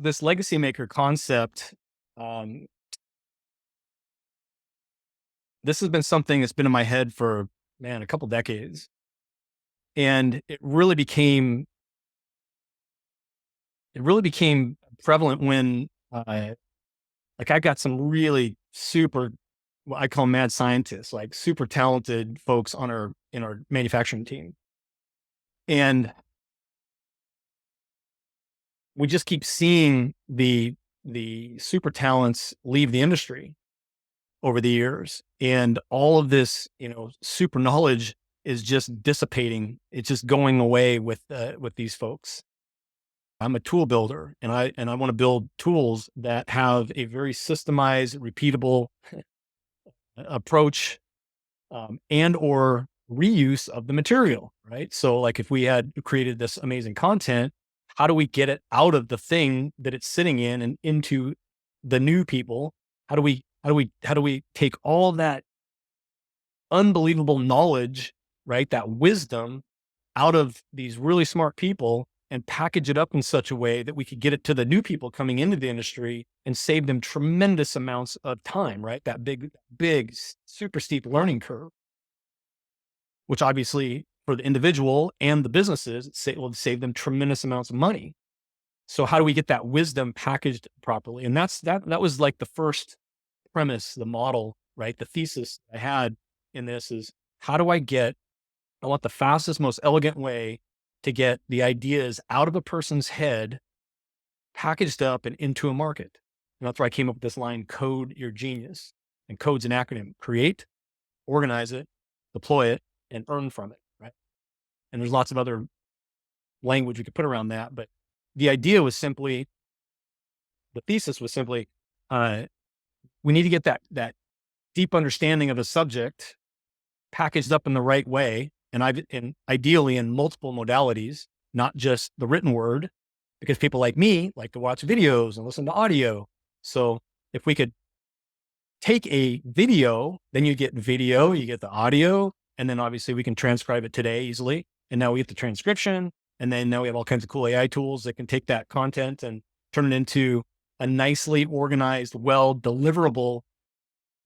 this legacy maker concept, um, this has been something that's been in my head for, man, a couple decades. And it really became prevalent when, like I got some really super, what I call mad scientists, like super talented folks in our manufacturing team. And we just keep seeing the super talents leave the industry over the years. And all of this, super knowledge is just dissipating. It's just going away with these folks. I'm a tool builder and I want to build tools that have a very systemized, repeatable approach, and or reuse of the material, right? So like if we had created this amazing content, how do we get it out of the thing that it's sitting in and into the new people? How do we take all that unbelievable knowledge, right? That wisdom out of these really smart people and package it up in such a way that we could get it to the new people coming into the industry and save them tremendous amounts of time, right? That big, super steep learning curve, which obviously for the individual and the businesses, will save them tremendous amounts of money. So how do we get that wisdom packaged properly? And that was like the first premise, the model, right? The thesis I had in this is how do I want the fastest, most elegant way to get the ideas out of a person's head, packaged up and into a market. And that's where I came up with this line, code your genius. And code's an acronym: create, organize it, deploy it, and earn from it, right? And there's lots of other language we could put around that. But the idea was simply, the thesis was simply, uh, we need to get that deep understanding of a subject packaged up in the right way, and ideally in multiple modalities, not just the written word, because people like me like to watch videos and listen to audio. So if we could take a video, then you get video, you get the audio, and then obviously we can transcribe it today easily. And now we get the transcription, and then now we have all kinds of cool AI tools that can take that content and turn it into a nicely organized, well deliverable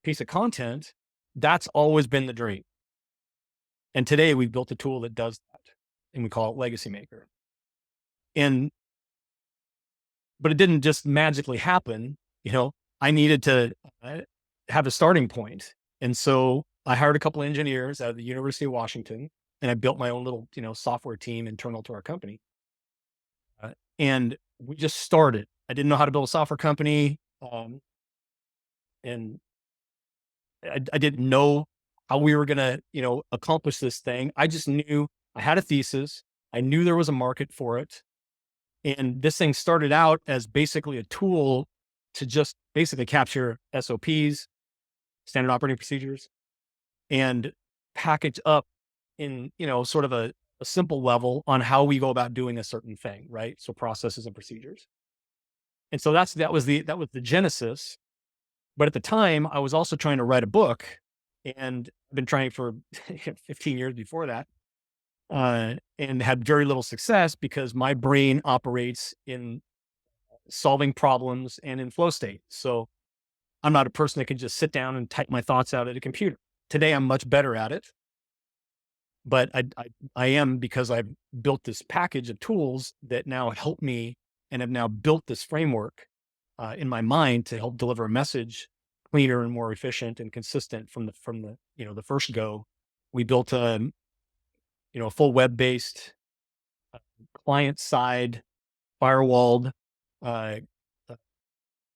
piece of content. That's always been the dream. And today we've built a tool that does that, and we call it Legacy Maker. And but it didn't just magically happen. I needed to have a starting point. And so I hired a couple of engineers out of the University of Washington, and I built my own little, software team internal to our company. And we just started. I didn't know how to build a software company. And I didn't know how we were going to, accomplish this thing. I just knew I had a thesis. I knew there was a market for it. And this thing started out as basically a tool to just basically capture SOPs, standard operating procedures, and package up in, sort of a simple level on how we go about doing a certain thing, right? So processes and procedures. And so that was the genesis. But at the time, I was also trying to write a book, and I've been trying for 15 years before that, and had very little success because my brain operates in solving problems and in flow state. So I'm not a person that can just sit down and type my thoughts out at a computer. Today, I'm much better at it, but I am, because I've built this package of tools that now help me, and have now built this framework in my mind to help deliver a message cleaner and more efficient and consistent from the the first go. We built a full web based, client side, firewalled, uh, uh,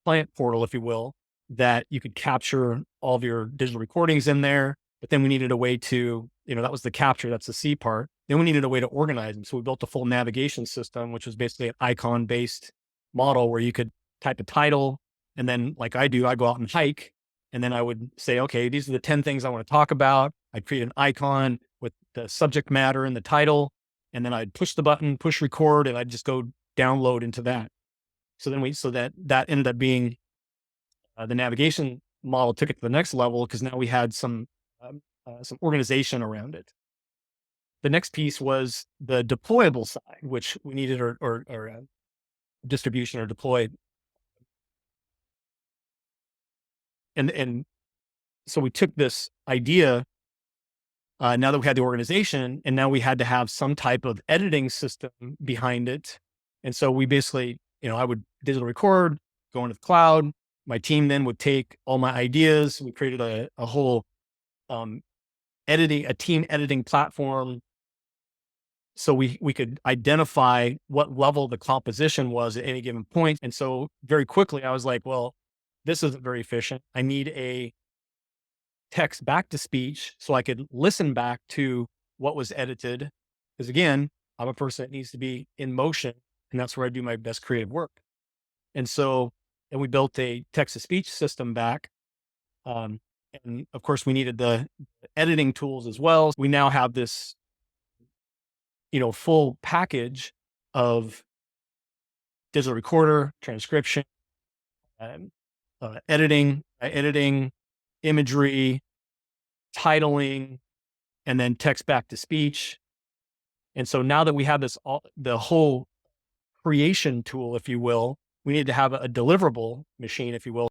client portal, if you will, that you could capture all of your digital recordings in there. But then we needed a way to, that was the capture, that's the C part. Then we needed a way to organize them. So we built a full navigation system, which was basically an icon based model where you could type a title. And then, like I do, I go out and hike. And then I would say, okay, these are the 10 things I want to talk about. I'd create an icon with the subject matter and the title. And then I'd push the button, push record, and I'd just go download into that. So that ended up being, the navigation model took it to the next level, because now we had some organization around it. The next piece was the deployable side, which we needed, or distribution or deploy. And so we took this idea, now that we had the organization, and now we had to have some type of editing system behind it. And so we basically, I would digital record, go into the cloud. My team then would take all my ideas. We created a whole um, a team editing platform, so we could identify what level the composition was at any given point. And so very quickly, I was like, well, this isn't very efficient. I need a text back to speech so I could listen back to what was edited. Because again, I'm a person that needs to be in motion, and that's where I do my best creative work. And so, and we built a text to speech system back. Um, and of course, we needed the editing tools as well. We now have this, full package of digital recorder, transcription, um, editing, imagery, titling, and then text back to speech. And so now that we have the whole creation tool, if you will, we need to have a deliverable machine, if you will.